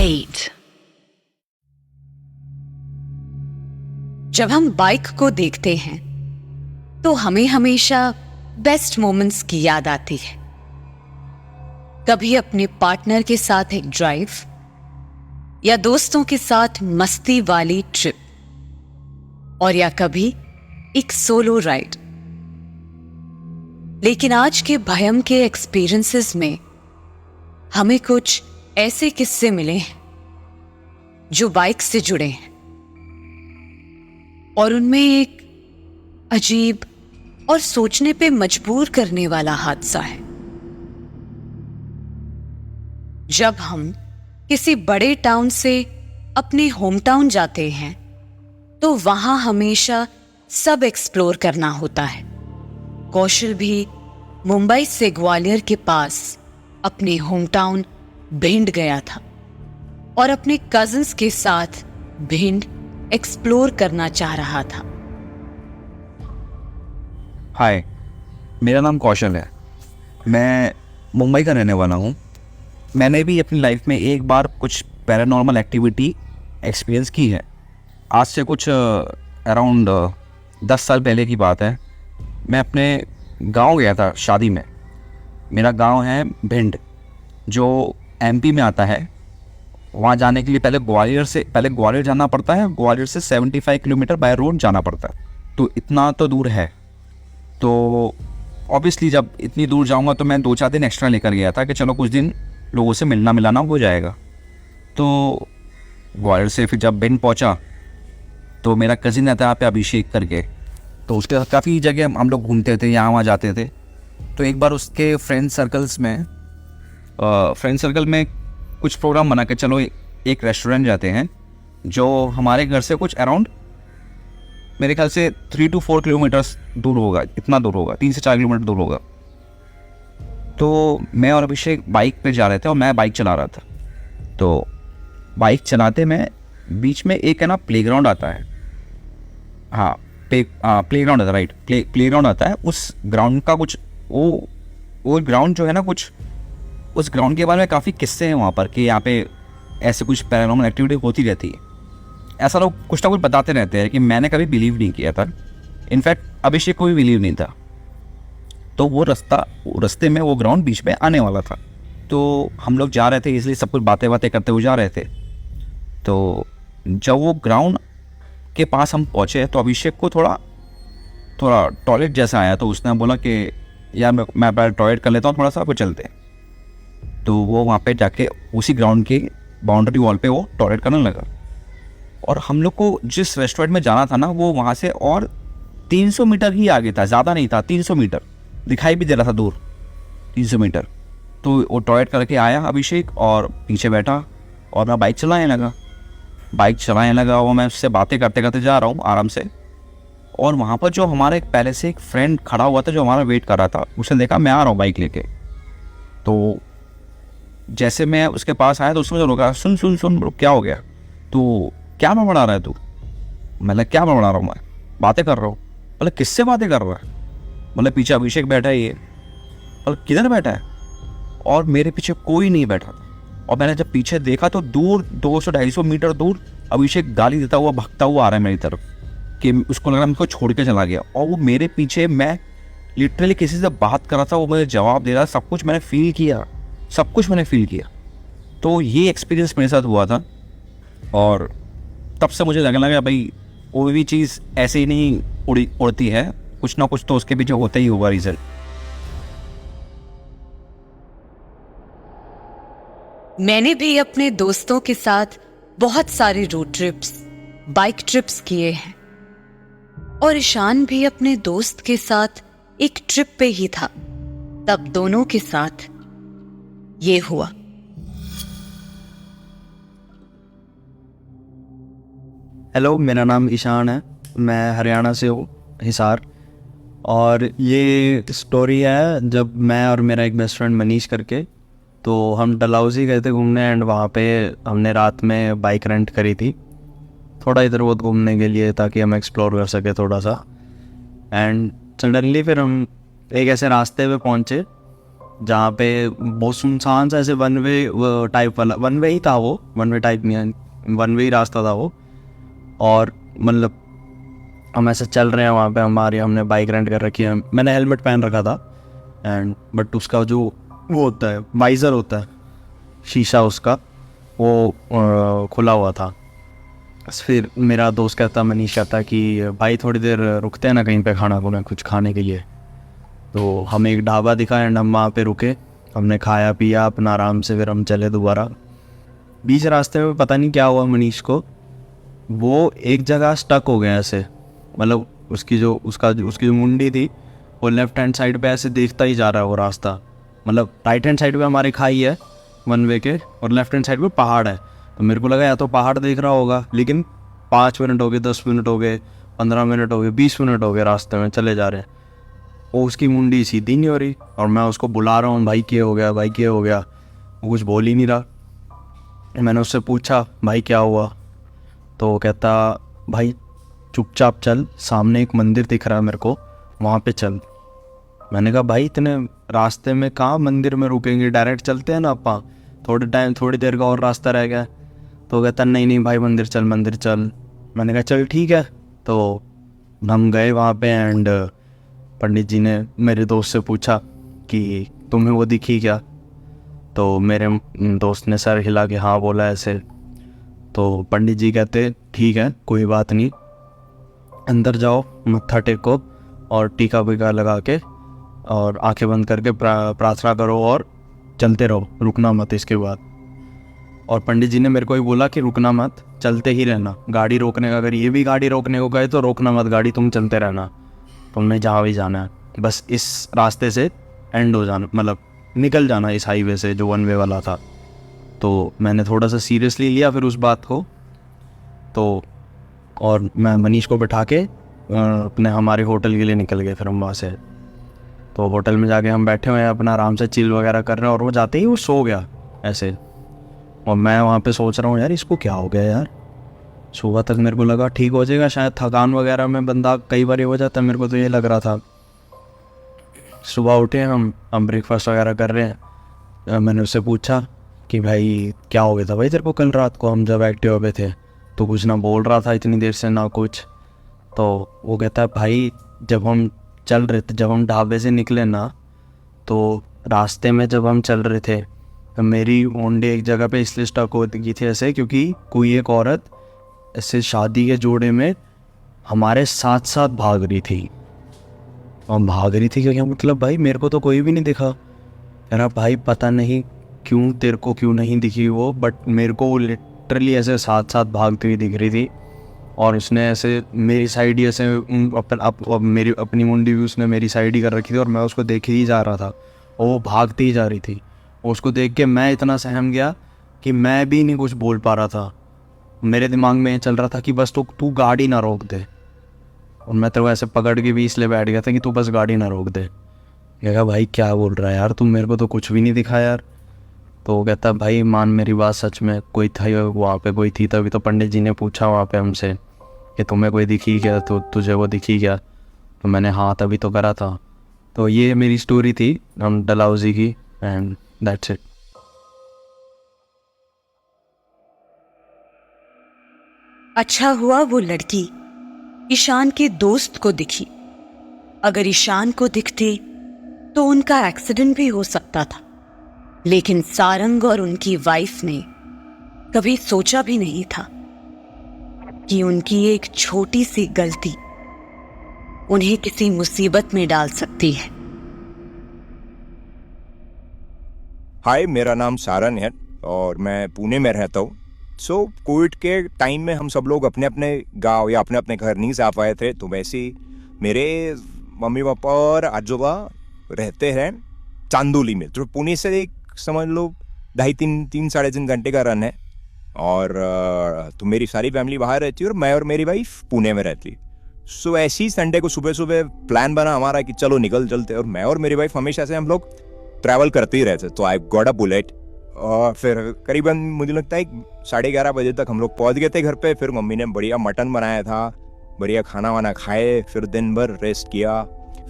8। जब हम बाइक को देखते हैं तो हमें हमेशा बेस्ट मोमेंट्स की याद आती है। कभी अपने पार्टनर के साथ एक ड्राइव या दोस्तों के साथ मस्ती वाली ट्रिप, और या कभी एक सोलो राइड। लेकिन आज के भयम के एक्सपीरियंसेस में हमें कुछ ऐसे किस्से मिले हैं जो बाइक से जुड़े हैं, और उनमें एक अजीब और सोचने पे मजबूर करने वाला हादसा है। जब हम किसी बड़े टाउन से अपने होम टाउन जाते हैं तो वहां हमेशा सब एक्सप्लोर करना होता है। कौशल भी मुंबई से ग्वालियर के पास अपने होम टाउन भिंड गया था और अपने कजिन्स के साथ भिंड एक्सप्लोर करना चाह रहा था। हाय, मेरा नाम कौशल है। मैं मुंबई का रहने वाला हूँ। मैंने भी अपनी लाइफ में एक बार कुछ पैरानॉर्मल एक्टिविटी एक्सपीरियंस की है। आज से कुछ अराउंड 10 साल पहले की बात है। मैं अपने गांव गया था शादी में। मेरा गांव है भिंड, जो एमपी में आता है। वहाँ जाने के लिए पहले ग्वालियर जाना पड़ता है। ग्वालियर से 75 किलोमीटर बाय रोड जाना पड़ता है, तो इतना तो दूर है। तो ऑब्वियसली जब इतनी दूर जाऊँगा तो मैं 2-4 दिन एक्स्ट्रा लेकर गया था कि चलो कुछ दिन लोगों से मिलना मिलाना हो जाएगा। तो ग्वालियर से फिर जब भिंड पहुँचा तो मेरा कज़िन रहता है यहाँ पे अभिषेक करके, तो उसके साथ काफ़ी जगह हम लोग घूमते थे, यहाँ वहाँ जाते थे। तो एक बार उसके फ्रेंड सर्कल में कुछ प्रोग्राम बना के चलो एक रेस्टोरेंट जाते हैं जो हमारे घर से कुछ अराउंड मेरे ख्याल से 3 to 4 किलोमीटर्स दूर होगा। इतना दूर होगा, 3 से 4 किलोमीटर दूर होगा। तो मैं और अभिषेक बाइक पे जा रहे थे और मैं बाइक चला रहा था। तो बाइक चलाते में बीच में एक है ना प्लेग्राउंड आता है। हाँ, प्लेग्राउंड आता है, राइट, प्लेग्राउंड आता है। उस ग्राउंड का कुछ वो ग्राउंड जो है ना, कुछ उस ग्राउंड के बारे में काफ़ी किस्से हैं वहाँ पर कि यहाँ पे ऐसे कुछ पैरानॉर्मल एक्टिविटी होती रहती है। ऐसा लोग कुछ ना कुछ बताते रहते हैं कि मैंने कभी बिलीव नहीं किया था। इनफैक्ट अभिषेक को भी बिलीव नहीं था। तो वो रास्ते में वो ग्राउंड बीच में आने वाला था। तो हम लोग जा रहे थे, इसलिए सब कुछ बातें करते हुए जा रहे थे। तो जब वो ग्राउंड के पास हम पहुँचे तो अभिषेक को थोड़ा टॉयलेट जैसा आया। तो उसने बोला कि यार मैं टॉयलेट कर लेता हूँ थोड़ा सा, आपको चलते हैं। तो वो वहाँ पे जाके उसी ग्राउंड के बाउंड्री वॉल पे वो टॉयलेट करने लगा। और हम लोग को जिस रेस्टोरेंट में जाना था ना, वो वहाँ से और 300 मीटर ही आगे था, ज़्यादा नहीं था। 300 मीटर दिखाई भी दे रहा था दूर, 300 मीटर। तो वो टॉयलेट करके आया अभिषेक और पीछे बैठा और मैं बाइक चलाने लगा और मैं उससे बातें करते करते जा रहा हूँ आराम से। और वहाँ पर जो हमारे पहले से एक फ्रेंड खड़ा हुआ था जो हमारा वेट कर रहा था, उसने देखा मैं आ रहा हूँ बाइक लेके। तो जैसे मैं उसके पास आया तो उसने मुझे रोका, सुन क्या हो गया? तो क्या बड़बड़ा रहा है तू? मतलब क्या बड़बड़ा रहा हूँ मैं? बातें कर रहा हूँ। मतलब किससे बातें कर रहा है? मतलब पीछे अभिषेक बैठा है, ये मतलब किधर बैठा है? और मेरे पीछे कोई नहीं बैठा था। और मैंने जब पीछे देखा तो दूर 200-250 मीटर दूर अभिषेक गाली देता हुआ भागता हुआ आ रहा है मेरी तरफ, कि उसको लग रहा मुझको छोड़ के चला गया। और वो मेरे पीछे, मैं लिटरली किसी से बात कर रहा था, वो मुझे जवाब दे रहा। सब कुछ मैंने फील किया। तो ये एक्सपीरियंस मेरे साथ हुआ था। और तब से मुझे लगने लगा भाई कोई भी चीज़ ऐसे ही नहीं उड़ती है, कुछ ना कुछ तो उसके पीछे होता ही होगा रीज़न। मैंने भी अपने दोस्तों के साथ बहुत सारे रोड ट्रिप्स, बाइक ट्रिप्स किए हैं, और ईशान भी अपने दोस्त के साथ एक ट्रिप पे ही था। तब दोनों के साथ ये हुआ। हेलो, मेरा नाम ईशान है। मैं हरियाणा से हूँ, हिसार। और ये स्टोरी है जब मैं और मेरा एक बेस्ट फ्रेंड मनीष करके, तो हम डलहौजी गए थे घूमने। एंड वहाँ पे हमने रात में बाइक रेंट करी थी, थोड़ा इधर उधर घूमने के लिए, ताकि हम एक्सप्लोर कर सके थोड़ा सा। एंड सडनली फिर हम एक ऐसे रास्ते पे पहुँचे जहाँ पे बहुत सुनसान सा ऐसे वन वे टाइप वाला, वन वे ही था वो, वन वे टाइप नहीं, वन वे ही रास्ता था वो। और मतलब हम ऐसे चल रहे हैं वहाँ पे, हमने बाइक रेंट कर रखी है, मैंने हेलमेट पहन रखा था एंड बट उसका जो वो होता है वाइज़र होता है, शीशा उसका वो खुला हुआ था। फिर मेरा दोस्त कहता, मनीष कहता कि भाई थोड़ी देर रुकते हैं ना कहीं पे खाना खुना कुछ खाने के लिए। तो हमें एक ढाबा दिखा एंड हम वहाँ पे रुके, हमने खाया पिया अपना आराम से, फिर हम चले दोबारा। बीच रास्ते में पता नहीं क्या हुआ मनीष को, वो एक जगह स्टक हो गया ऐसे, मतलब उसकी जो मुंडी थी वो लेफ्ट हैंड साइड पे ऐसे देखता ही जा रहा है वो रास्ता, मतलब राइट हैंड साइड पे हमारी खाई है वन वे के और लेफ्ट हैंड साइड पे पहाड़ है। तो मेरे को लगा या तो पहाड़ देख रहा होगा, लेकिन 5 मिनट हो गए, 10 मिनट हो गए, 15 मिनट हो गए, 20 मिनट हो गए रास्ते में चले जा रहे हैं, वो उसकी मुंडी सीधी नहीं हो रही और मैं उसको बुला रहा हूँ, भाई क्या हो गया, भाई क्या हो गया, वो कुछ बोल ही नहीं रहा। मैंने उससे पूछा भाई क्या हुआ, तो वो कहता भाई चुपचाप चल, सामने एक मंदिर दिख रहा है मेरे को, वहाँ पे चल। मैंने कहा भाई इतने रास्ते में कहाँ मंदिर में रुकेंगे, डायरेक्ट चलते हैं ना अपा, थोड़ी देर का और रास्ता रह गया। तो कहता नहीं भाई मंदिर चल मंदिर चल। मैंने कहा चल ठीक है। तो हम गए वहाँ पे एंड पंडित जी ने मेरे दोस्त से पूछा कि तुम्हें वो दिखी क्या, तो मेरे दोस्त ने सर हिला के हाँ बोला ऐसे। तो पंडित जी कहते ठीक है कोई बात नहीं, अंदर जाओ, मत्था टेको और टीका वीका लगा के और आंखें बंद करके प्रार्थना करो और चलते रहो, रुकना मत इसके बाद। और पंडित जी ने मेरे को ही बोला कि रुकना मत, चलते ही रहना, गाड़ी रोकने का, अगर ये भी गाड़ी रोकने को गए तो रोकना मत गाड़ी, तुम चलते रहना, तुमने जहाँ भी जाना है, बस इस रास्ते से एंड हो जाना, मतलब निकल जाना इस हाईवे से जो वन वे वाला था। तो मैंने थोड़ा सा सीरियसली लिया फिर उस बात को। तो और मैं मनीष को बैठा के अपने हमारे होटल के लिए निकल गए फिर हम वहाँ से। तो होटल में जाके हम बैठे हुए हैं अपना आराम से चिल वगैरह कर रहे हैं और वो जाते ही वो सो गया ऐसे। और मैं वहाँ पे सोच रहा हूँ यार इसको क्या हो गया यार, सुबह तक मेरे को लगा ठीक हो जाएगा, शायद थकान वगैरह में बंदा कई बार हो जाता है, मेरे को तो ये लग रहा था। सुबह उठे हम ब्रेकफास्ट वगैरह कर रहे हैं। मैंने उससे पूछा कि भाई क्या हो गया था भाई तेरे को कल रात को, हम जब एक्टिवा पे थे तो कुछ ना बोल रहा था इतनी देर से ना कुछ। तो वो कहता है भाई जब हम चल रहे थे, जब हम ढाबे से निकले ना, तो रास्ते में जब हम चल रहे थे तो मेरी होंडे एक जगह पे इसलिए स्टक हो गई थी ऐसे, क्योंकि कोई एक औरत ऐसे शादी के जोड़े में हमारे साथ साथ भाग रही थी। और भाग रही थी क्या मतलब भाई, मेरे को तो कोई भी नहीं दिखा। कह रहा भाई पता नहीं क्यों तेरे को क्यों नहीं दिखी वो, बट मेरे को वो लिटरली ऐसे साथ साथ भागती हुई दिख रही थी। और उसने ऐसे मेरी साइड ही ऐसे मेरी अपनी मुंडी भी उसने मेरी साइड ही कर रखी थी और मैं उसको देख ही जा रहा था और वो भागती ही जा रही थी। और उसको देख के मैं इतना सहम गया कि मैं भी नहीं कुछ बोल पा रहा था। मेरे दिमाग में ये चल रहा था कि बस तू गाड़ी ना रोक दे। और मैं तेरे को ऐसे पकड़ के भी इसलिए बैठ गया था कि तू बस गाड़ी ना रोक दे। कहा भाई क्या बोल रहा है यार तुम, मेरे को तो कुछ भी नहीं दिखा यार। तो वो कहता भाई मान मेरी बात, सच में कोई था वहाँ पे, कोई थी। तभी तो पंडित जी ने पूछा वहाँ पे हमसे कि तुम्हें कोई दिखी क्या, तो तुझे वो दिखी क्या, तो मैंने हाँ तभी तो करा था। तो ये मेरी स्टोरी थी हम डलहौजी की एंड दैट्स इट। अच्छा हुआ वो लड़की ईशान के दोस्त को दिखी। अगर ईशान को दिखती तो उनका एक्सीडेंट भी हो सकता था, लेकिन सारंग और उनकी वाइफ ने कभी सोचा भी नहीं था कि उनकी एक छोटी सी गलती उन्हें किसी मुसीबत में डाल सकती है। हाय, मेरा नाम सारन है और मैं पुणे में रहता हूँ। कोविड के टाइम में हम सब लोग अपने अपने गांव या अपने अपने घर नहीं जा पाए थे, तो वैसे ही मेरे मम्मी पापा और आजोबा रहते हैं चांदोली में, तो पुणे से एक समझ लो 3.5 घंटे का रन है। और तो मेरी सारी फैमिली बाहर रहती है और मैं और मेरी वाइफ पुणे में रहती है। ऐसे ही संडे को सुबह सुबह प्लान बना हमारा कि चलो निकल चलते, और मैं और मेरी वाइफ हमेशा से हम लोग ट्रैवल करते ही रहते। तो आई गॉट अ बुलेट और फिर करीबन मुझे लगता है 11:30 बजे तक हम लोग पहुंच गए थे घर पे। फिर मम्मी ने बढ़िया मटन बनाया था, बढ़िया खाना वाना खाए, फिर दिन भर रेस्ट किया।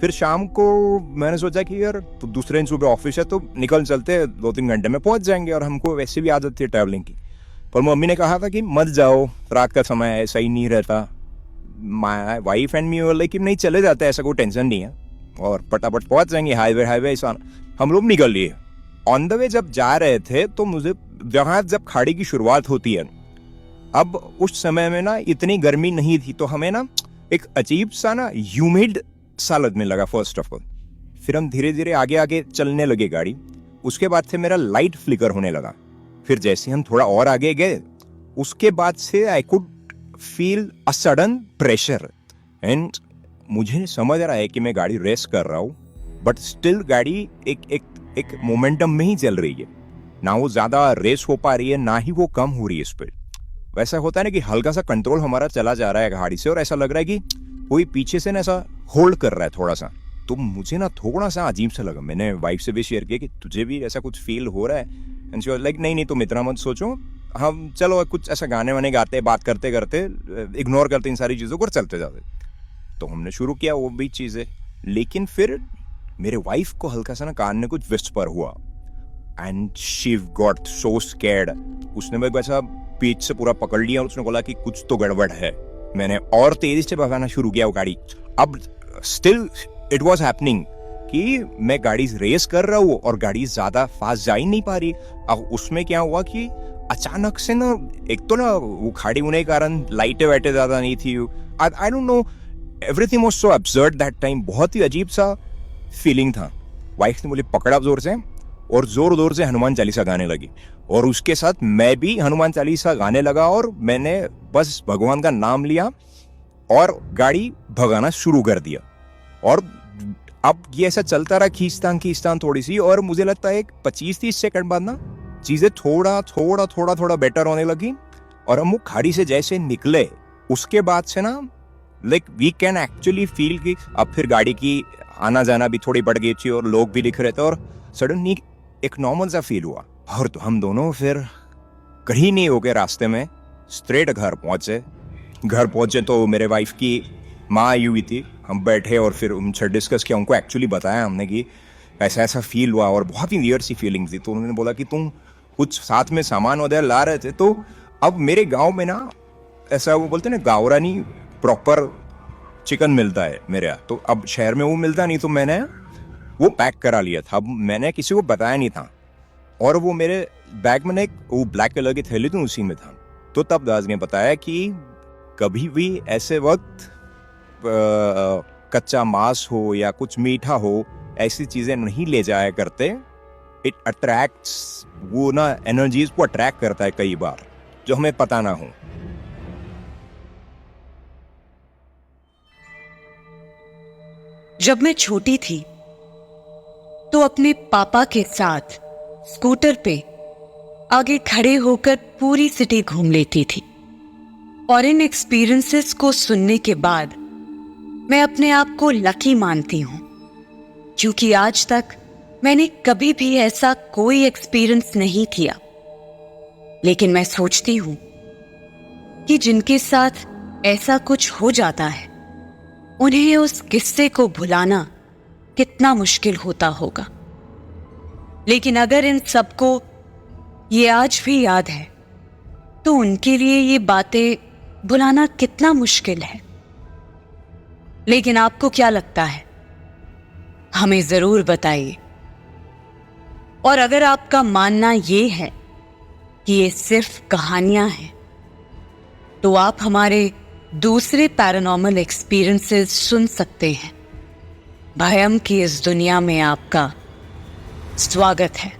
फिर शाम को मैंने सोचा कि यार तो दूसरे दिन सुबह ऑफिस है तो निकल चलते, 2-3 घंटे में पहुंच जाएंगे, और हमको वैसे भी आदत थी ट्रैवलिंग की। पर मम्मी ने कहा था कि मत जाओ, रात का समय है, सही नहीं रहता। My wife and me like कि नहीं चले जाते, ऐसा कोई टेंशन नहीं है और फटाफट पहुंच जाएंगे, हाईवे ऐसा। हम लोग निकल लिए। ऑन द वे जब जा रहे थे तो मुझे जहाँ जब खाड़ी की शुरुआत होती है, अब उस समय में ना इतनी गर्मी नहीं थी, तो हमें ना एक अजीब सा ना ह्यूमिड सा लगने लगा फर्स्ट ऑफ ऑल। फिर हम धीरे धीरे आगे आगे चलने लगे गाड़ी। उसके बाद से मेरा लाइट फ्लिकर होने लगा। फिर जैसे हम थोड़ा और आगे गए, उसके बाद से I could feel a sudden pressure, and मुझे समझ रहा है कि मैं गाड़ी रेस कर रहा हूँ, बट स्टिल गाड़ी एक मोमेंटम में ही चल रही है। ना वो ज्यादा रेस हो पा रही है, ना ही वो कम हो रही है स्पीड। वैसा होता है ना कि हल्का सा कंट्रोल हमारा चला जा रहा है गाड़ी से, और ऐसा लग रहा है कि कोई पीछे से ना ऐसा होल्ड कर रहा है थोड़ा सा। तो मुझे ना थोड़ा सा अजीब सा लगा। मैंने वाइफ से भी शेयर किया कि तुझे भी ऐसा कुछ फील हो रहा है? एंड शी वाज लाइक नहीं तुम इतना मत सोचो, हम चलो कुछ ऐसा गाने वाने गाते, बात करते करते इग्नोर करते इन सारी चीज़ों को, चलते जाते। तो हमने शुरू किया वो भी चीज़ें, लेकिन फिर मेरे वाइफ को हल्का सा ना कान में कुछ विस्पर हुआ, and she got so scared. उसने मेरे को ऐसा पीठ से पूरा पकड़ लिया और उसने बोला कि कुछ तो गड़बड़ है। मैंने और तेजी से भगाना शुरू किया वो गाड़ी। अब स्टिल इट वाज हैपनिंग कि मैं गाड़ी रेस कर रहा हूँ और गाड़ी ज्यादा फास्ट जा ही नहीं पा रही। अब उसमें क्या हुआ कि अचानक से ना, एक तो ना वो खाड़ी होने के कारण लाइटें वाइटें ज्यादा नहीं थी। I don't know, everything was so absurd that time. बहुत ही अजीब सा फीलिंग था। वाइफ ने मुझे पकड़ा जोर से और जोर जोर से हनुमान चालीसा गाने लगी, और उसके साथ मैं भी हनुमान चालीसा गाने लगा, और मैंने बस भगवान का नाम लिया और गाड़ी भगाना शुरू कर दिया। और अब ये ऐसा चलता रहा, खींचतान थोड़ी सी, और मुझे लगता है 25-30 सेकंड बाद ना चीजें थोड़ा बेटर होने लगी। और हम वो खाड़ी से जैसे निकले, उसके बाद से ना like we can actually feel कि अब फिर गाड़ी की आना जाना भी थोड़ी बढ़ गई थी और लोग भी दिख रहे थे, और सडनली एक नॉर्मल सा फील हुआ। और तो हम दोनों फिर कहीं नहीं होके रास्ते में स्ट्रेट घर पहुंचे तो मेरे वाइफ की माँ आई हुई थी। हम बैठे और फिर उनसे डिस्कस किया, उनको एक्चुअली बताया हमने कि ऐसा ऐसा फील हुआ और बहुत ही वियर्ड सी फीलिंग थी। तो उन्होंने बोला कि तुम कुछ साथ में सामान वगैरह ला रहे थे। तो अब मेरे गांव में ना ऐसा वो बोलते ना गावरानी प्रॉपर चिकन मिलता है मेरे यहाँ, तो अब शहर में वो मिलता नहीं, तो मैंने वो पैक करा लिया था। अब मैंने किसी को बताया नहीं था, और वो मेरे बैग में एक वो ब्लैक कलर की थैली थी, उसी में था। तो तब दास ने बताया कि कभी भी ऐसे वक्त कच्चा मांस हो या कुछ मीठा हो, ऐसी चीजें नहीं ले जाया करते। इट अट्रैक्ट्स, वो ना एनर्जीज को अट्रैक्ट करता है कई बार, जो हमें पता ना हो। जब मैं छोटी थी तो अपने पापा के साथ स्कूटर पे आगे खड़े होकर पूरी सिटी घूम लेती थी, और इन एक्सपीरियंसेस को सुनने के बाद मैं अपने आप को लकी मानती हूं, क्योंकि आज तक मैंने कभी भी ऐसा कोई एक्सपीरियंस नहीं किया। लेकिन मैं सोचती हूं कि जिनके साथ ऐसा कुछ हो जाता है, उन्हें उस किस्से को भुलाना कितना मुश्किल होता होगा। लेकिन अगर इन सबको ये आज भी याद है, तो उनके लिए ये बातें भुलाना कितना मुश्किल है। लेकिन आपको क्या लगता है? हमें जरूर बताइए। और अगर आपका मानना ये है कि ये सिर्फ कहानियां हैं, तो आप हमारे दूसरे पैरानॉर्मल एक्सपीरियंसेस सुन सकते हैं। भयम की इस दुनिया में आपका स्वागत है।